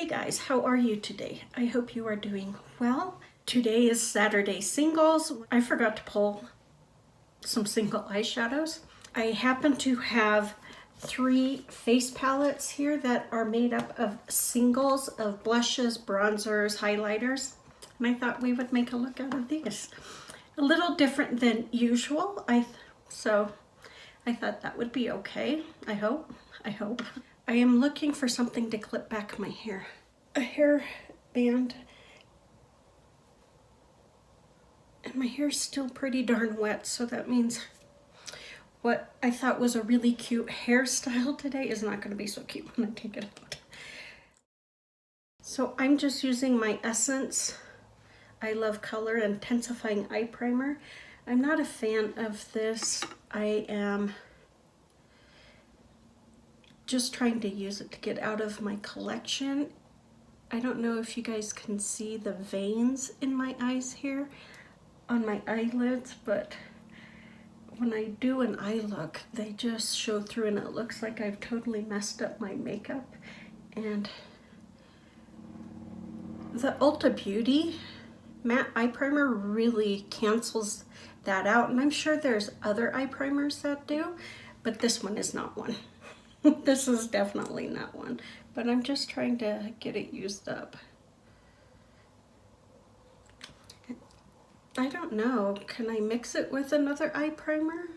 Hey guys, how are you today? I hope you are doing well. Today is Saturday Singles. I forgot to pull some single eyeshadows. I happen to have 3 face palettes here that are made up of singles of blushes, bronzers, highlighters. And I thought we would make a look out of these. A little different than usual, so I thought that would be okay. I hope. I am looking for something to clip back my hair. A hair band. And my hair's still pretty darn wet, so that means what I thought was a really cute hairstyle today is not going to be so cute when I take it out. So I'm just using my Essence I Love Color Intensifying Eye Primer. I'm not a fan of this. I am just trying to use it to get out of my collection. I don't know if you guys can see the veins in my eyes here on my eyelids, but when I do an eye look, they just show through and it looks like I've totally messed up my makeup. And the Ulta Beauty matte eye primer really cancels that out, and I'm sure there's other eye primers that do, but this one is not one. This is definitely not one, but I'm just trying to get it used up. I don't know, can I mix it with another eye primer?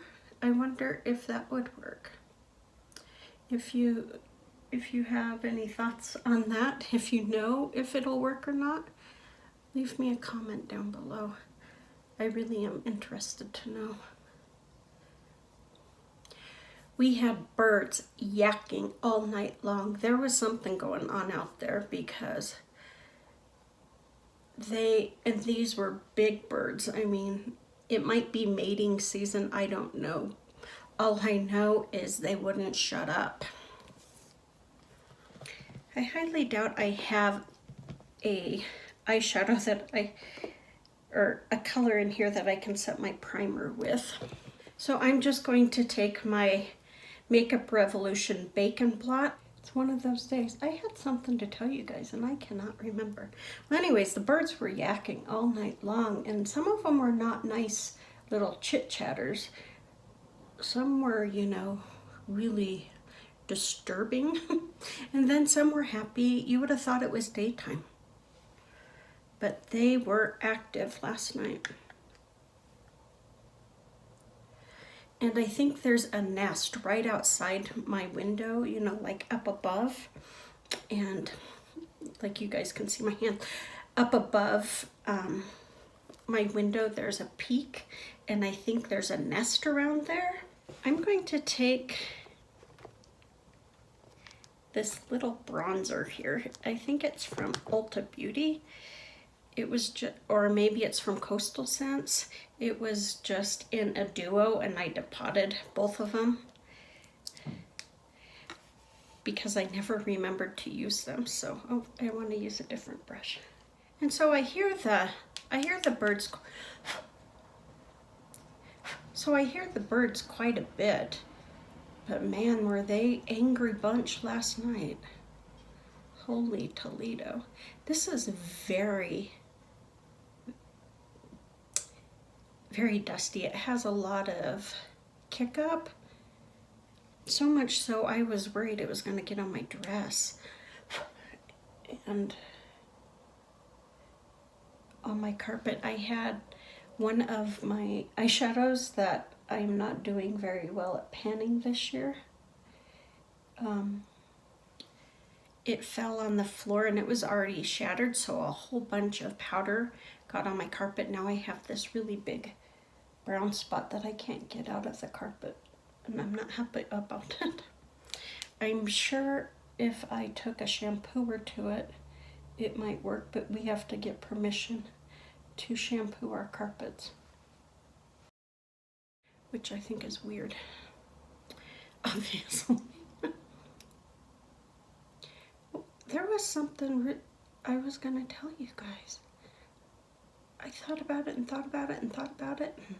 I wonder if that would work. If you have any thoughts on that, if you know if it'll work or not, leave me a comment down below. I really am interested to know. We had birds yakking all night long. There was something going on out there because these were big birds. I mean, it might be mating season, I don't know. All I know is they wouldn't shut up. I highly doubt I have a eyeshadow or a color in here that I can set my primer with. So I'm just going to take my Makeup Revolution Bacon Blot. It's one of those days. I had something to tell you guys and I cannot remember. Well, anyways, the birds were yakking all night long, and some of them were not nice little chit-chatters. Some were, you know, really disturbing. And then some were happy. You would have thought it was daytime. But they were active last night. And I think there's a nest right outside my window, you know, like up above. And like you guys can see my hand, up above my window, there's a peak. And I think there's a nest around there. I'm going to take this little bronzer here. I think it's from Ulta Beauty. It was just, or maybe it's from Coastal Scents. It was just in a duo and I depotted both of them because I never remembered to use them. So, I want to use a different brush. And so I hear the birds. So I hear the birds quite a bit, but man, were they angry bunch last night. Holy Toledo. This is very dusty. It has a lot of kick up. So much so I was worried it was going to get on my dress. And on my carpet, I had one of my eyeshadows that I'm not doing very well at panning this year. It fell on the floor and it was already shattered, so a whole bunch of powder got on my carpet. Now I have this really big brown spot that I can't get out of the carpet, and I'm not happy about it. I'm sure if I took a shampooer to it, it might work, but we have to get permission to shampoo our carpets, which I think is weird, obviously. There was something I was gonna tell you guys. I thought about it and thought about it and thought about it. And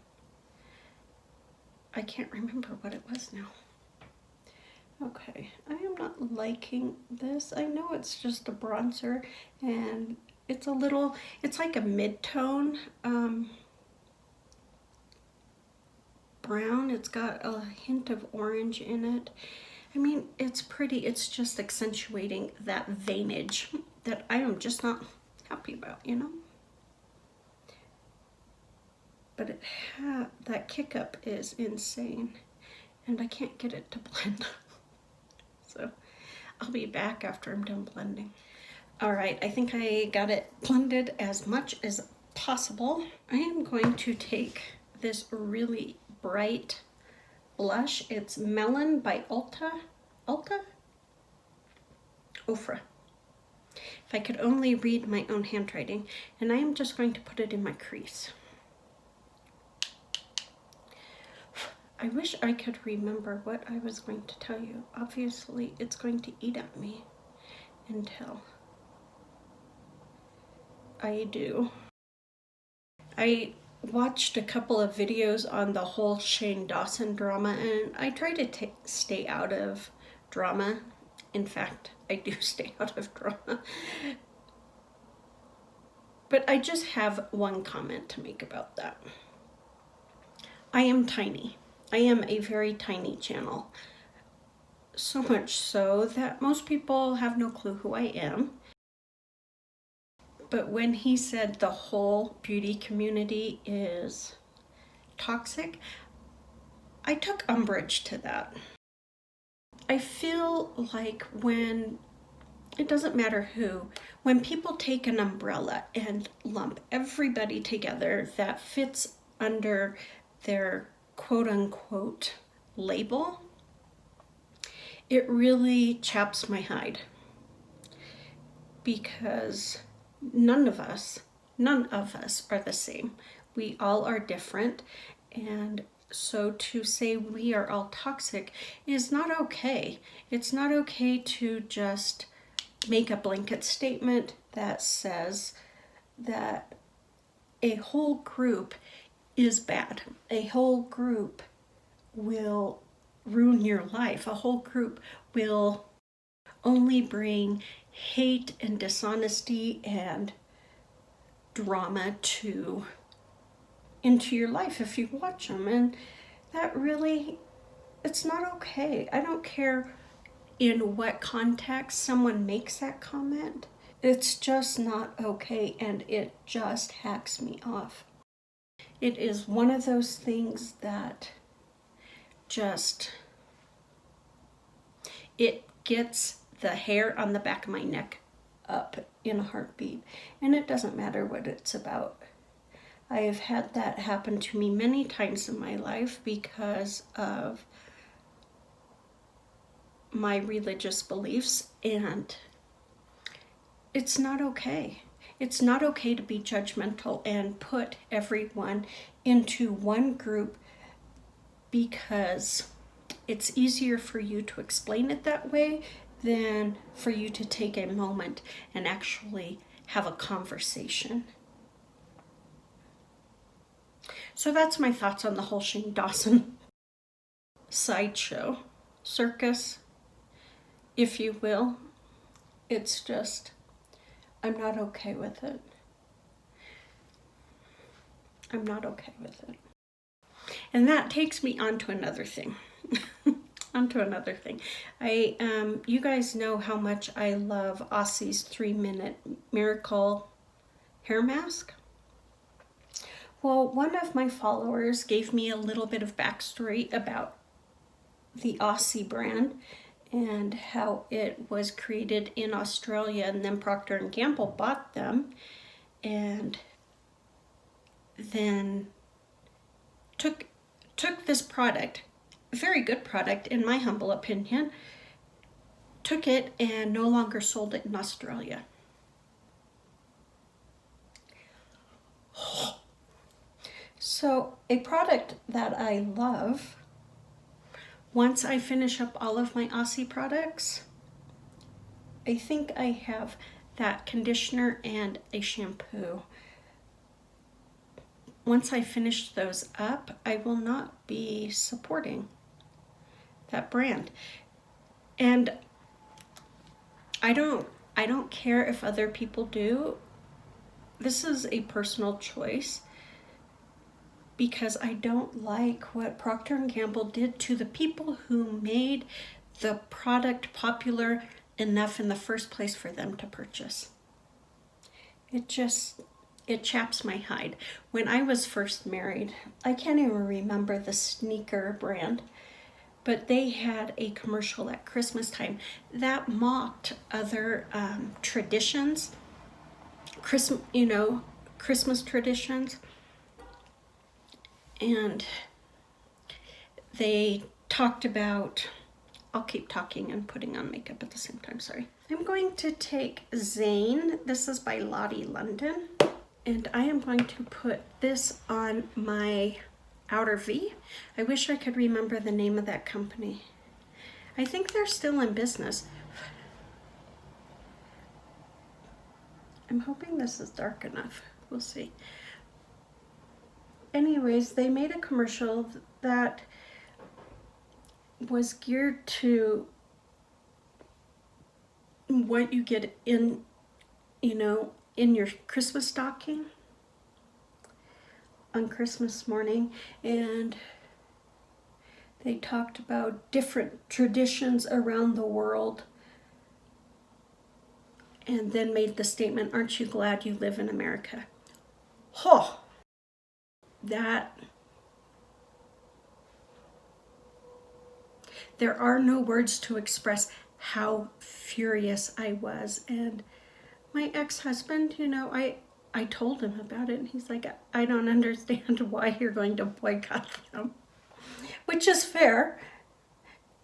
I can't remember what it was now. Okay, I am not liking this. I know it's just a bronzer and it's a little, it's like a mid-tone brown. It's got a hint of orange in it. I mean, it's pretty. It's just accentuating that veinage that I am just not happy about, you know? But that kick up is insane and I can't get it to blend. So I'll be back after I'm done blending. All right, I think I got it blended as much as possible. I am going to take this really bright blush. It's Melon by Ofra. If I could only read my own handwriting. And I am just going to put it in my crease. I wish I could remember what I was going to tell you. Obviously, it's going to eat at me until I do. I watched a couple of videos on the whole Shane Dawson drama, and I try to stay out of drama. In fact, I do stay out of drama. But I just have one comment to make about that. I am tiny. I am a very tiny channel. So much so that most people have no clue who I am. But when he said the whole beauty community is toxic, I took umbrage to that. I feel like when, it doesn't matter who, when people take an umbrella and lump everybody together that fits under their quote unquote label, it really chaps my hide. Because none of us are the same. We all are different, and so to say we are all toxic is not okay. It's not okay to just make a blanket statement that says that a whole group is bad. A whole group will ruin your life. A whole group will only bring hate and dishonesty and drama into your life if you watch them. And that really, it's not okay. I don't care in what context someone makes that comment. It's just not okay, and it just hacks me off. It is one of those things that just, it gets the hair on the back of my neck up in a heartbeat. And it doesn't matter what it's about. I have had that happen to me many times in my life because of my religious beliefs, and it's not okay. It's not okay to be judgmental and put everyone into one group because it's easier for you to explain it that way than for you to take a moment and actually have a conversation. So that's my thoughts on the whole Shane Dawson sideshow, circus, if you will. It's just, I'm not okay with it. I'm not okay with it. And that takes me on to another thing. You guys know how much I love Aussie's 3-minute miracle hair mask. Well, one of my followers gave me a little bit of backstory about the Aussie brand and how it was created in Australia, and then Procter & Gamble bought them and then took this product, a very good product in my humble opinion, took it and no longer sold it in Australia. So a product that I love, once I finish up all of my Aussie products, I think I have that conditioner and a shampoo. Once I finish those up, I will not be supporting that brand. And I don't care if other people do. This is a personal choice because I don't like what Procter and Gamble did to the people who made the product popular enough in the first place for them to purchase. It chaps my hide. When I was first married, I can't even remember the sneaker brand, but they had a commercial at Christmas time that mocked other traditions, Christmas traditions, and they talked about, I'll keep talking and putting on makeup at the same time, sorry. I'm going to take Zane, this is by Lottie London, and I am going to put this on my outer V. I wish I could remember the name of that company. I think they're still in business. I'm hoping this is dark enough. We'll see. Anyways, they made a commercial that was geared to what you get in, in your Christmas stocking on Christmas morning. And they talked about different traditions around the world and then made the statement, "Aren't you glad you live in America?" Oh, there are no words to express how furious I was. And my ex-husband, I told him about it, and he's like, "I don't understand why you're going to boycott them," which is fair.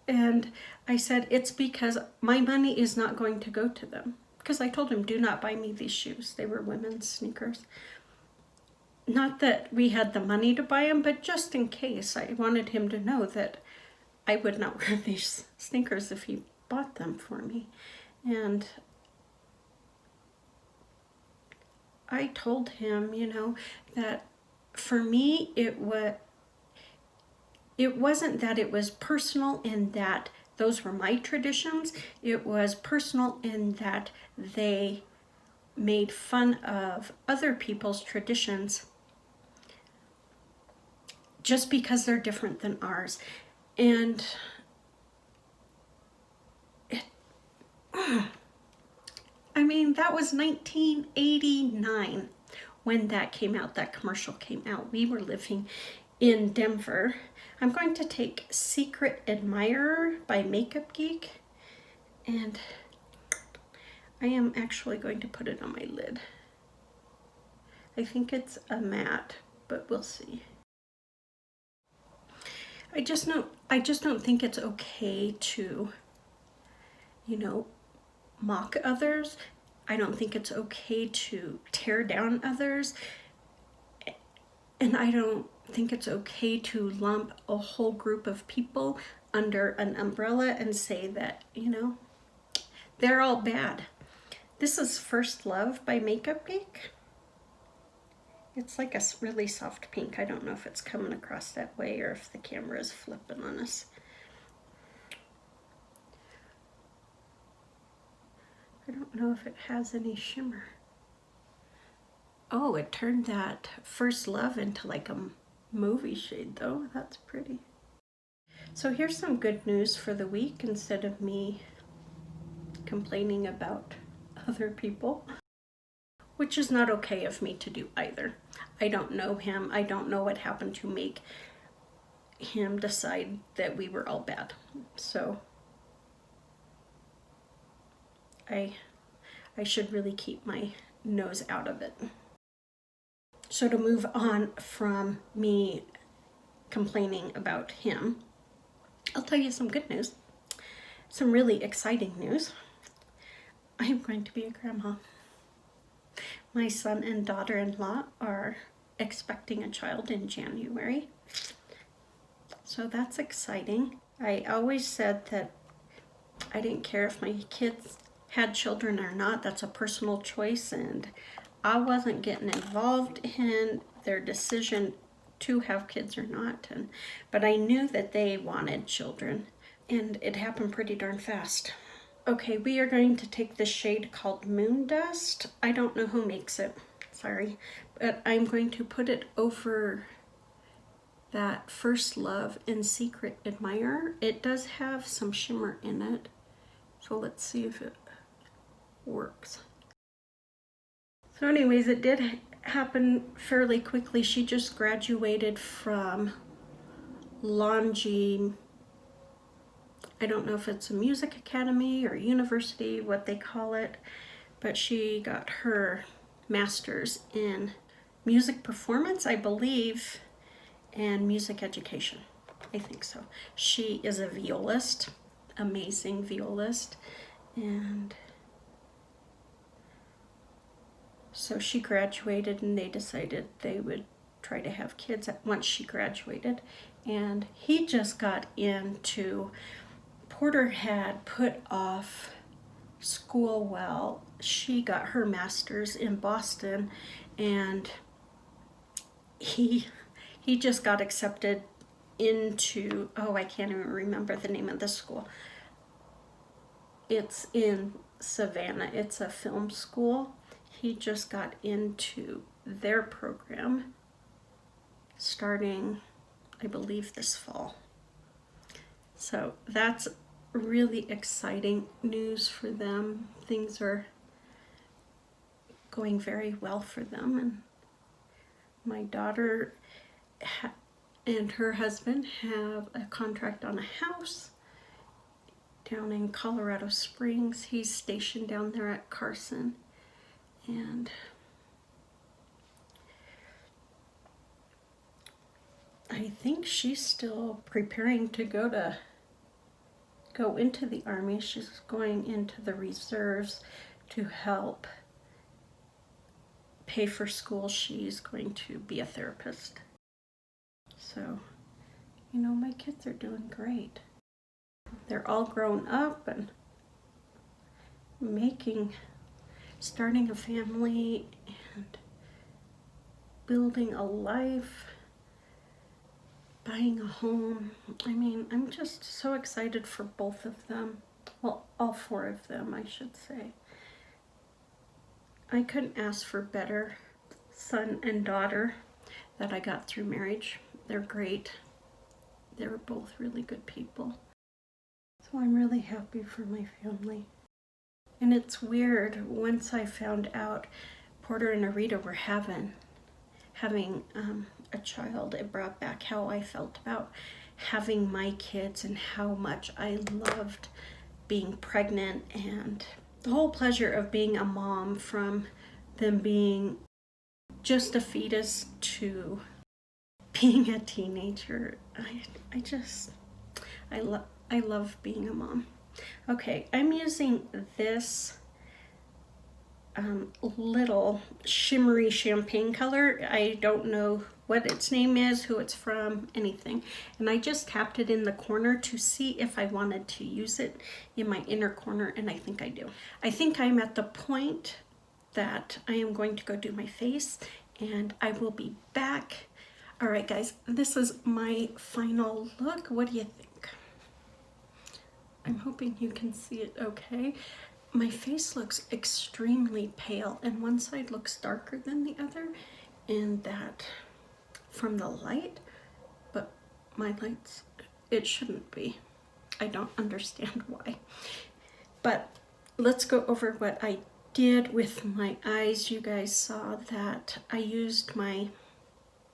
And I said, it's because my money is not going to go to them. Because I told him, do not buy me these shoes. They were women's sneakers. Not that we had the money to buy them, but just in case, I wanted him to know that I would not wear these sneakers if he bought them for me. And I told him, that for me, it wasn't that it was personal in that those were my traditions. It was personal in that they made fun of other people's traditions just because they're different than ours. And that was 1989 when that came out, that commercial came out. We were living in Denver. I'm going to take Secret Admirer by Makeup Geek, and I am actually going to put it on my lid. I think it's a matte, but we'll see. I just don't think it's okay to, mock others. I don't think it's okay to tear down others. And I don't think it's okay to lump a whole group of people under an umbrella and say that, they're all bad. This is First Love by Makeup Geek. It's like a really soft pink. I don't know if it's coming across that way or if the camera is flipping on us. I don't know if it has any shimmer. Oh, it turned that First Love into like a movie shade though. That's pretty. So here's some good news for the week instead of me complaining about other people, which is not okay of me to do either. I don't know him. I don't know what happened to make him decide that we were all bad. So I should really keep my nose out of it. So to move on from me complaining about him, I'll tell you some good news. Some really exciting news. I am going to be a grandma. My son and daughter-in-law are expecting a child in January. So that's exciting. I always said that I didn't care if my kids had children or not. That's a personal choice, and I wasn't getting involved in their decision to have kids or not. But I knew that they wanted children and it happened pretty darn fast. Okay, we are going to take the shade called Moondust. I don't know who makes it, sorry, but I'm going to put it over that First Love and Secret Admirer. It does have some shimmer in it, so let's see if it works. So anyways, it did happen fairly quickly. She just graduated from Longy, I don't know if it's a music academy or university, what they call it, but she got her master's in music performance, I believe, and music education. I think so. She is a violist, amazing violist, and so she graduated and they decided they would try to have kids once she graduated. And he just got into, Porter had put off school well. She got her master's in Boston, and he just got accepted into, oh, I can't even remember the name of the school. It's in Savannah. It's a film school. He just got into their program starting, I believe, this fall. So that's really exciting news for them. Things are going very well for them. And my daughter and her husband have a contract on a house down in Colorado Springs. He's stationed down there at Carson. And I think she's still preparing to go into the Army. She's going into the reserves to help pay for school. She's going to be a therapist. So, you know, my kids are doing great. They're all grown up and starting a family and building a life, buying a home. I mean, I'm just so excited for both of them. Well, all four of them, I should say. I couldn't ask for better son and daughter that I got through marriage. They're great. They're both really good people. So I'm really happy for my family. And it's weird, once I found out Porter and Arita were having a child, it brought back how I felt about having my kids and how much I loved being pregnant and the whole pleasure of being a mom, from them being just a fetus to being a teenager. I love being a mom. Okay, I'm using this little shimmery champagne color. I don't know what its name is, who it's from, anything. And I just tapped it in the corner to see if I wanted to use it in my inner corner, and I think I do. I think I'm at the point that I am going to go do my face, and I will be back. All right, guys, this is my final look. What do you think? I'm hoping you can see it okay. My face looks extremely pale, and one side looks darker than the other, and that from the light, but my lights, it shouldn't be. I don't understand why. But let's go over what I did with my eyes. You guys saw that I used my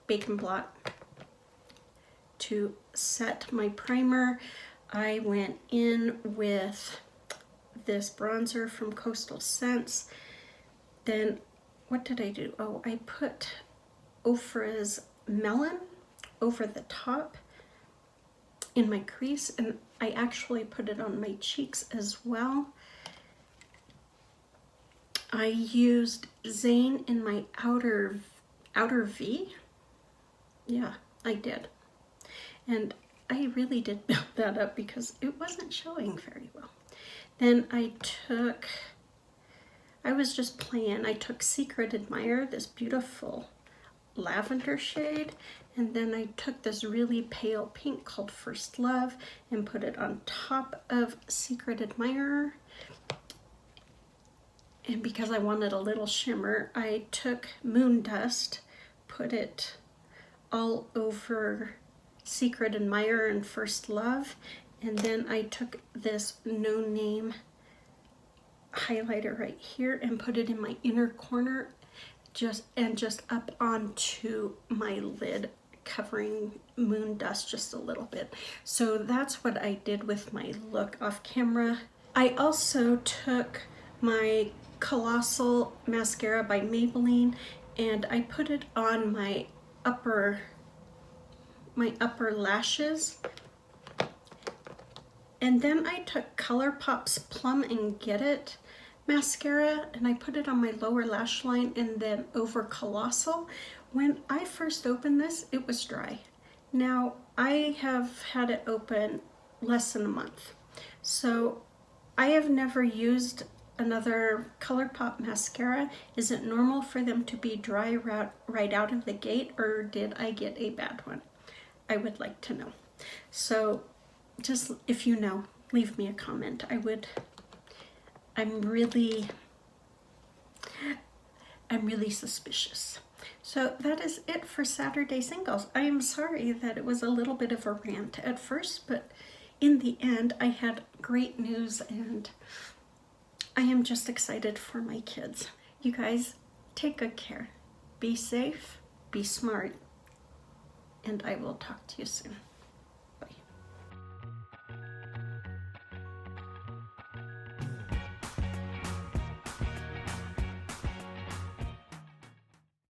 bacon blot to set my primer. I went in with this bronzer from Coastal Scents. Then what did I do? Oh, I put Ofra's Melon over the top in my crease, and I actually put it on my cheeks as well. I used Zane in my outer V. Yeah, I did. And I really did build that up because it wasn't showing very well. Then I was just playing. I took Secret Admirer, this beautiful lavender shade, And then I took this really pale pink called First Love and put it on top of Secret Admirer. And because I wanted a little shimmer, I took Moondust, put it all over Secret Admirer and First Love. And then I took this No Name highlighter right here and put it in my inner corner, just up onto my lid, covering Moondust just a little bit. So that's what I did with my look off camera. I also took my Colossal mascara by Maybelline and I put it on my upper lashes. And then I took ColourPop's Plum and Get It mascara and I put it on my lower lash line and then over Colossal. When I first opened this, it was dry. Now I have had it open less than a month. So I have never used another ColourPop mascara. Is it normal for them to be dry right out of the gate, or did I get a bad one? I would like to know. So just if you know, leave me a comment. I'm really suspicious. So that is it for Saturday Singles. I am sorry that it was a little bit of a rant at first, but in the end I had great news and I am just excited for my kids. You guys, take good care. Be safe, be smart, and I will talk to you soon.